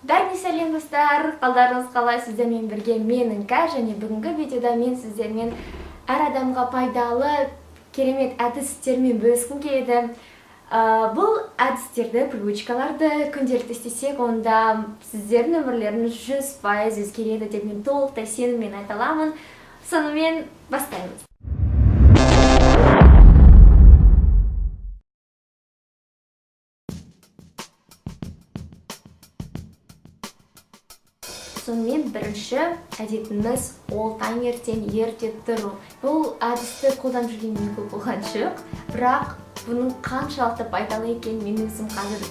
Бәріне сәлем достар, қалдарыңыз қалай? Сіздермен бірге мен Инка, және бүгінгі видеода мен сіздермен әр адамға пайдалы керемет әдістермен бөліскім келеді. Бұл әдістерді, привычкаларды күнделікті істесек, онда сіздердің өмірлеріңіз 100% өзгереді деп мен толықтай сеніммен айта аламын. Сонымен бастаймыз. Сонымен бірінші әдетіміз ол таңертең ерте тұру. Бұл әдісті қолданып жүргенім көп болған жоқ, бірақ бұның қаншалықты пайдалы екенін мен өзім қазір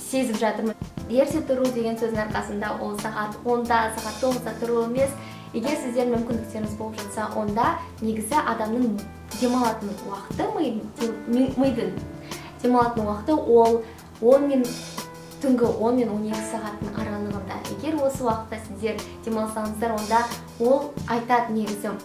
сезіп жатырмын. Ерте тұру деген сөздің арқасында ол сағат 10-да, сағат 9-да тұру емес. Егер сіздердің мүмкіндіктеріңіз болып жатса, онда негізі адамның демалатын уақыты, мидың демалатын уақыты ол 10 мен түнгі 10 мен 12 сағаттың аралығында. Егер осы уақытта сіздер демалсаңыздар, онда ол айтады негізі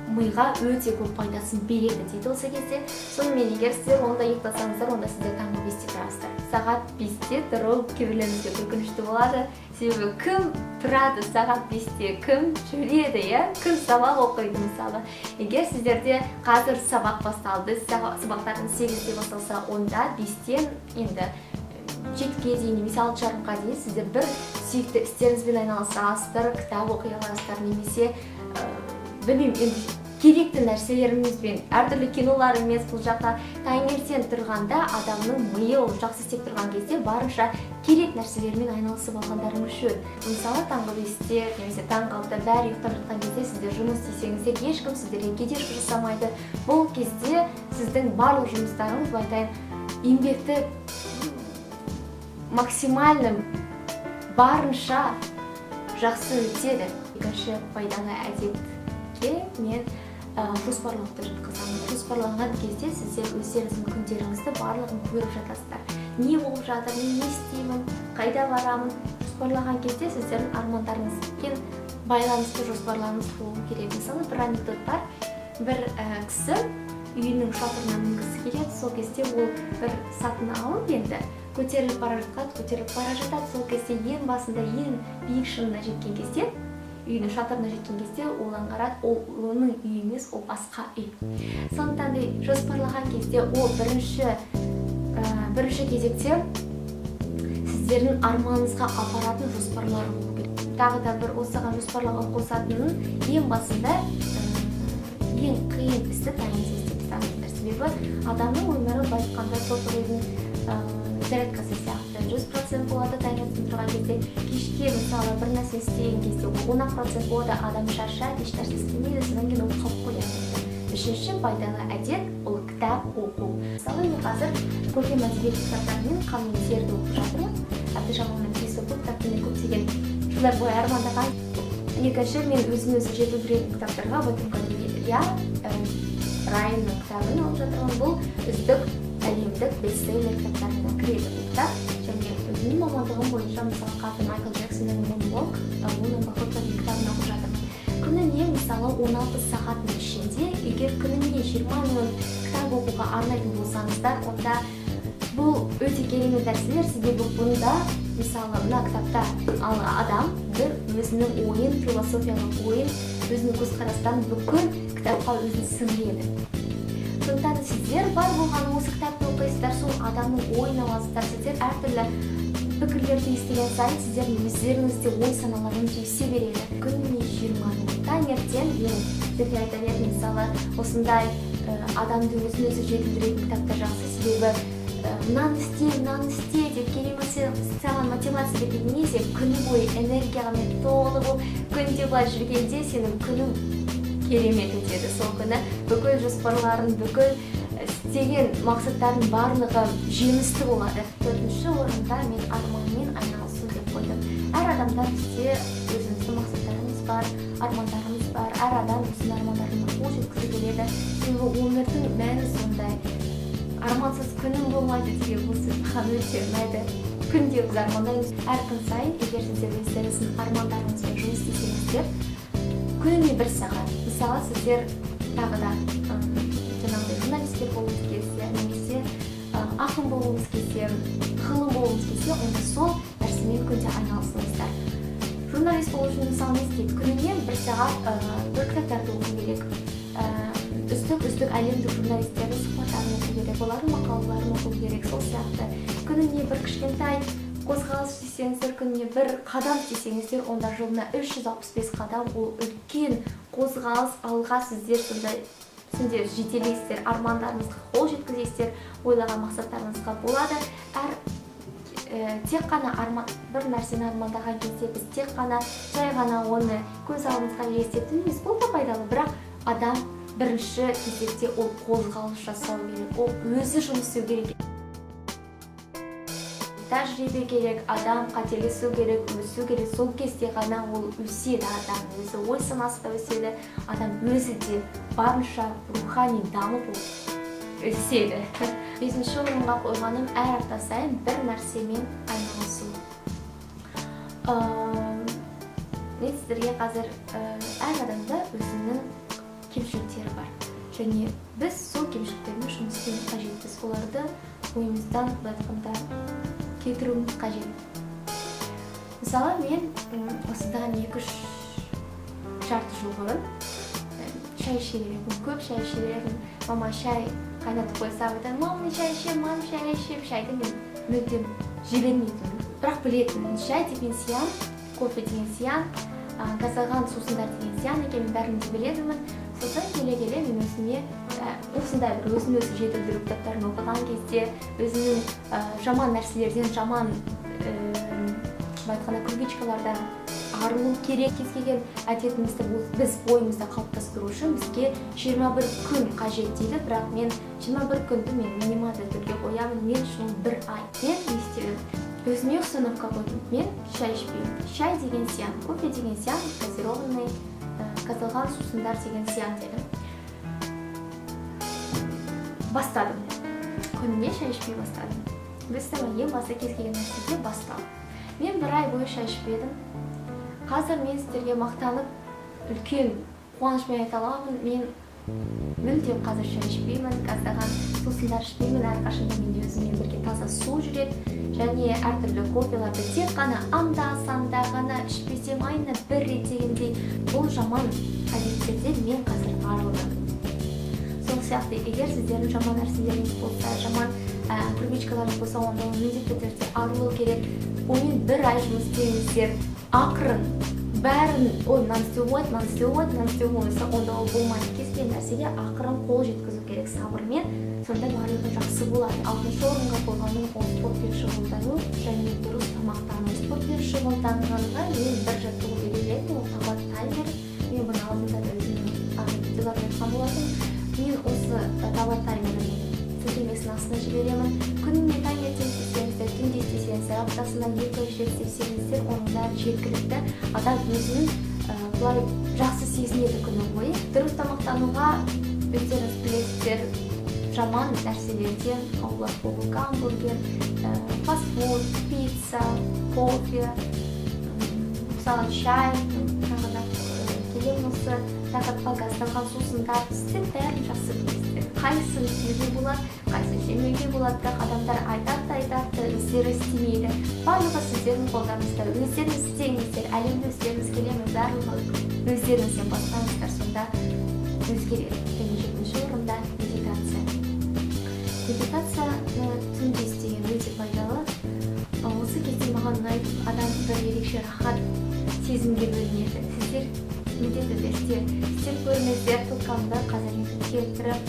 миға өте көп пайдасын береді дейді осы кезде. Сонымен егер сіздер онда ұйықтасаңыздар, онда сіздер таңғы 5-те тұрасыздар. Сағат 5-те тұру кейбіреулеріңізге өкінішті болады. Себебі кім тұрады сағат 5-те, кім жүреді, кім сабақ оқиды мысалы. Егер сіздерде қазір сабақ басталды, сабақтарыңыз 8-те басталса, онда 5-тен енді 7-ге дейін, немесе 6:30-ға дейін сіздер бір сүйікті істеріңізбен айналысасыздар, кітап оқи аласыздар, немесе білмеймін, керекті нәрселерімізбен, әртүрлі кинолар емес, бұл жақта таңертең тұрғанда адамның миы жақсы істеп тұрған кезде барынша керек нәрселермен айналысып алғандарыңыз жөн. Мысалы таңғы 5-те немесе таңғы 6-да бәрі ұйықтап жатқан кезде сіздер жұмыс істесеңіздер, ешкім сіздерге кедергі жасамайды. Бұл кезде сіздің барлық жұмыстарыңыз, айтайын, еңбекті максимальным барынша жақсы өтеді. Екінші пайдалы әдетке мен жоспарлауды жатқызамын. Жоспарланған кезде сіздер өздеріңіздің күндеріңізді барлығын көріп жатасыздар. Не болып жатыр, мен не істеймін, қайда барамын. Жоспарлаған кезде сіздердің армандарыңызбен байланысты жоспарларыңыз болу керек. Мысалы, бір анекдот бар. Бір кісі үйінің шатырына мінгісі келеді. Сол кезде ол бір сатын алып енді көтеріліп бара жатады. Сол кезде ең басында ең биік шыңына жеткен кезде, үйінің шатырына жеткен кезде ол аңғарады, ол оның үйі емес, ол басқа үй. Сондықтан да жоспарлаған кезде ол бірінші кезекте сіздердің арманыңызға апаратын жоспарлар болу керек. Тағы да бір осыған жоспарлауға қосатынын ең басында ең қиын істі таңертең істеп тастаңыздар. Себебі адамның өмірі былай айтқанда сотырудың зарядкасы сияқты 100% болады таңертең тұрған кезде. Кешке мысалы бір нәрсе істеген кезде ол 10% болады, адам шаршайды, еш нәрсе істемейді, содан кейін ол қалып қояды. Үшінші пайдалы әдет ол кітап оқу. Мысалы, мен қазір көркем әдебиет кітаптарымен қанмен терді оқып жатырмын. Әбдіжамал Нұрпейісов кітаптың көптеген жылдар бойы армандаған. Екінші, мен өзін жетілдіретін кітаптарға в этом году Райанның кітабын алып жатырмын. Бұл үздік әлемдік бестселлер кітаптарына кіреді бұл кітап. Және өзімнің мамандығым бойынша мысалы қазір Майкл Джексонның монолог, оның походка кітабын оқып жатырмын. Күніне мысалы 16 сағаттың ішінде, егер күніне 20 минут кітап оқуға арнайтын болсаңыздар, онда бұл өте керемет нәрселер. Себебі бұнда мысалы мына кітапта адам бір өзінің ойын, философиялық ойын, өзінің көзқарастарын бүкіл кітапқа өзін сіңіреді. Сондықтан сіздер бар болғаны осы кітапты оқисыздар, сол адамның ойын аласыздар. Сіздер әртүрлі пікірлерді естіген сайын сіздердің өздеріңізде ой саналарың түйісе береді. Күніне 20 минут таңертең мен сіздерге айтар едім, мысалы осындай адамды өзін өзі жетілдіретін кітаптар жақсы. Себебі мынаны істе деп керемет саған мотивация берген немесе күні бойы энергиямен толы болып күнде былай жүргенде сенің күнің керемет өтеді. Сол күні бүкіл жоспарларын, бүкіл істеген мақсаттардың барлығы жемісті болады. Төртінші орында мен арманмен айналысу деп қойдым. Әр адамда бізде өзіміздің мақсаттарымыз бар, армандарымыз бар. Әр адам өзінің армандарына қол жеткізу келеді. Себебі өмірдің мәні сондай. Армансыз күнім болмайды деген бұл сөз маған өте ұнайды. Күнде біз армандаймыз. Әр күн сайын егер сіздер өздеріңіздің армандарыңызбен жұмыс істесеңіздер, күніне 1 сағат. Мысалы, сіздер тағы да жаңағыдай журналистер болуыңыз келсе, немесе ақын болуыңыз келсе, ғылым болуыңыз келсе, онда сол нәрсені өзімен күнде айналысыңыздар. Журналист болу үшін мысалы не істейді? Күніне 1 сағат бір кітаптарды оқу керек. Үздік әлемдік журналистердің сұхбаттарын оқу керек, олардың мақалаларын оқу керек, сол сияқты. Күніне бір кішкентай қозғалыс істесеңіздер, күніне бір қадам істесеңіздер, онда жылына 365 қадам, ол үлкен қозғалыс, алға сіздер сондай жетелейсіздер, армандарыңызға қол жеткізесіздер, ойлаған мақсаттарыңызға болады. Тек қана бір нәрсені армандаған кезде біз тек қана жай ғана оны көз алдымызға елестету емес, бұл да пайдалы, бірақ адам бірінші кезекте ол қозғалыс жасау керек, ол өзі жұмыс істеу керек. Тәжірибе керек, адам қателесу керек, өсу керек, сол кезде ғана ол өседі, адам өзі ой санасы да өседі, адам өзі де барынша рухани дамып өседі. 5-ші орынға қойғаным әр апта сайын бір нәрсемен айналысу. Мен сіздерге қазір әр адамда өзінің кемшіліктері бар. Және біз сол кемшіліктермен жұмыс істеуіміз қажетпіз. Оларды ойымыздан кетіруіміз қажет. Мысалы, мен осыдан 2-3 жарты жыл бұрын шай іше беретін, көп шай іше беретін. Мама шай қайнатып қойса, мама шай ішем, мама шай ішем, шайды мен мүлдем жібермейтінмін. Бірақ білетінмін, шай деген зиян, кофе деген зиян, газдалған сусындар деген зиян екенін бәрін де білетінмін. Сосын келе-келе мен өзіме осындай бір өзін-өзі жетілдіру кітаптарын оқыған кезде, өзінің жаман нәрселерден, жаман привычкалардан арылу керек. Кез келген әдетімізді біз бойымызда қалыптастыру үшін бізге 21 күн қажет дейді, бірақ мен 21 күнді мен минималды түрге қоямын. Мен үшін 1 ай. Мен не істедім? Өзіме установка қойдым. Мен шай ішпеймін. Шай деген зиян, кофе деген зиян, газированный, газдалған сусындар деген зиян дедім. Бастадым. Күніне шай ішпей бастадым. Білсің, ең басы кез келген нәрседе бастау. Мен 1 ай бойы шай ішпедім. Қазір мен сіздерге мақтанып, үлкен қуанышпен айта аламын. Мен мүлдем қазір шай ішпеймін, газдалған сусындар ішпеймін. Әрқашанда менде өзіммен бірге таза су жүреді. Және әртүрлі кофеларды тек қана анда-санда ғана ішпесем, айына 1 рет дегендей, бұл жаман әдеттерден мен қазір арылдым. Сол сияқты, егер сіздердің жаман нәрселеріңіз болса, жаман привычкаларыңыз болса, онда міндетті түрде арылу керек. Онымен 1 ай жұмыс істеңіздер, ақырын бәрін мынаны істеу болмаса, онда ол болмайды. Кез келген нәрсеге ақырын қол жеткізу керек сабырмен, сонда барлығы жақсы болады. 6-шы орынға қойғаным ол спортпен шұғылдану және дұрыс тамақтану. Спортпен шұғылданғанға мен бір жаттығу белгіледім, ол табат таймер. Мен бұны алдында да өзімнің видеоларда айтқан болатынмын. Мен осы табат таймерін сілтемесін астына жіберемін. Күніне таңертең істесеңіздер, түнде істесеңіздер, аптасына 2 рет істесеңіздер, оның бәрі жеткілікті. Адам өзін бұлай жақсы сезінеді күні бойы. Дұрыс тамақтануға өздеріңіз білесіздер, жаман нәрселерден аулақ болу, гамбургер, фастфуд, пицца, кофе, мысалы шай, келем осы тақырыпқа газдалған сусындар, сіздер бәрін жақсы білесіздер. Қайсысын істеуге болады, қайсысын жемеуге болады, бірақ адамдар айтады, өздері істемейді. Барлығы сіздердің қолдарыңызда, өздеріңіз істеңіздер, әлемді өздеріңіз келеміз, барлығы өздеріңізден бастаңыздар, сонда өзгереді. Және 7-ші орында медитация. Медитацияны түнде істеген өте пайдалы. Осы кезде маған ұнайды, адам бір ерекше рахат сезімге бөлінеді. Сіздер міндетті түрде істеп көріңіздер, тұтқанында қазір келтіріп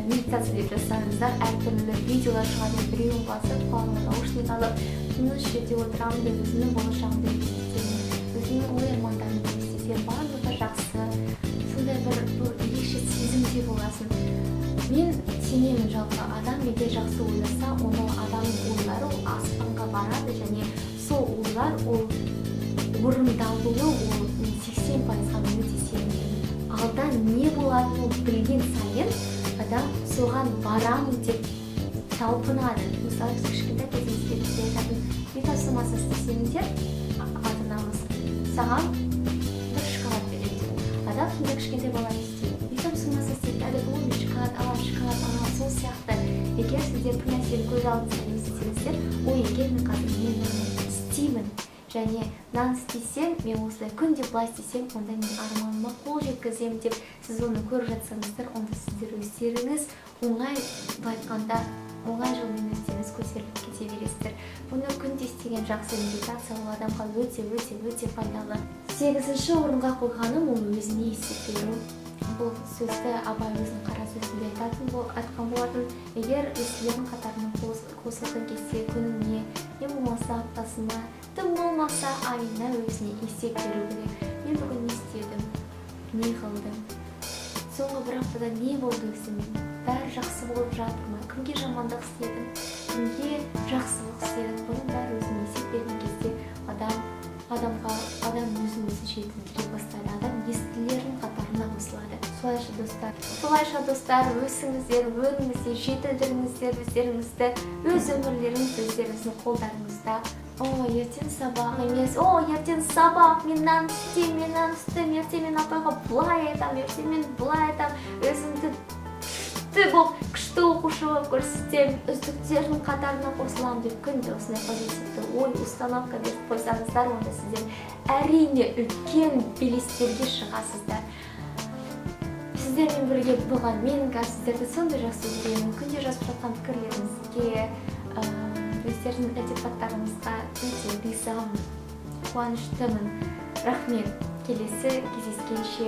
медитация деп жасаңыздар, әртүрлі видеолар шығады, біреуін басып, құлағыма наушник алып, тыныш жерде отырамын деп өзімнің болашағымды елестетемін, өзімнің ой армандарымды елестетемін, барлығы жақсы, сондай бір ерекше сезімде боласың. Мен сенемін жалпы, адам егер жақсы ойласа, оны адамның ойлары ол аспанға барады, және сол ойлар ол орындалуы ол 80%-ға өте сенімдімін. Алда не болатынын білген сайын адам соған барамын деп талпынады. Мысалы, кішкентай кезімізде бізде айтатын, үй тапсырмасы істесеңіздер, ата-анамыз саған бір шоколад береді. Адам сонда кішкентай бала істейді. Үй тапсырмасы істейді, әлі бұл шоколад алам, сол сияқты. Егер сіздер бір нәрсені көз алдыңызға елестетсеңіздер, егер мен қазір істеймін және мынаны істесем, мен осылай күнде былай істесем, онда мен арманыма қол жеткіземін деп сіз оны көріп жатсаңыздар, онда сіздер өздеріңіз оңай, былай айтқанда оңай жолмен өздеріңіз көтеріліп кете бересіздер. Бұны күнде істеген жақсы медитация ол адамға өте пайдалы. 8-ші орынға қойғаным ол өзіне есеп беру. Бұл сөзді Абай өзінің қара сөзінде айтқан болатын. Егер естілердің қатарына қосылған кезде күніне, не болмаса аптасына, тым болмаса айына өзіне есеп беру керек. Мен бүгін не істедім, не қылдым, соңғы бір аптада не болды өзімен, бәрі жақсы болып жатыр ма, кімге жамандық істедім, кімге жақсылық істедім, бұның бәрі өзіне есеп берген кезде адам өзін-өзі жетілдіре бастайды, адам естілердің қатарына қосылады. Солайша достар, өсіңіздер, өніңіздер, жетілдіріңіздер өздеріңізді, өз өмірлеріңіз өздеріңіздің қолдарыңызда. Ертең сабақ емес, ертең сабақ, мен мынаны істеймін, ертең мен апайға былай айтам, ертең мен былай айтам, өзімді күшті оқушы болып көрсетем, үздіктердің қатарына қосыламын деп күнде осындай позитивті установка беріп қойсаңыздар, онда сіздер әрине үлкен белестерге шығасыздар. Сіздермен бірге болған менің сіздерді сондай жақсы көремін. Күнде жазып жатқан пікірлеріңізге, өздеріңіздің ілтипаттарыңызға өте ризамын, қуаныштымын. Рахмет. Келесі кездескенше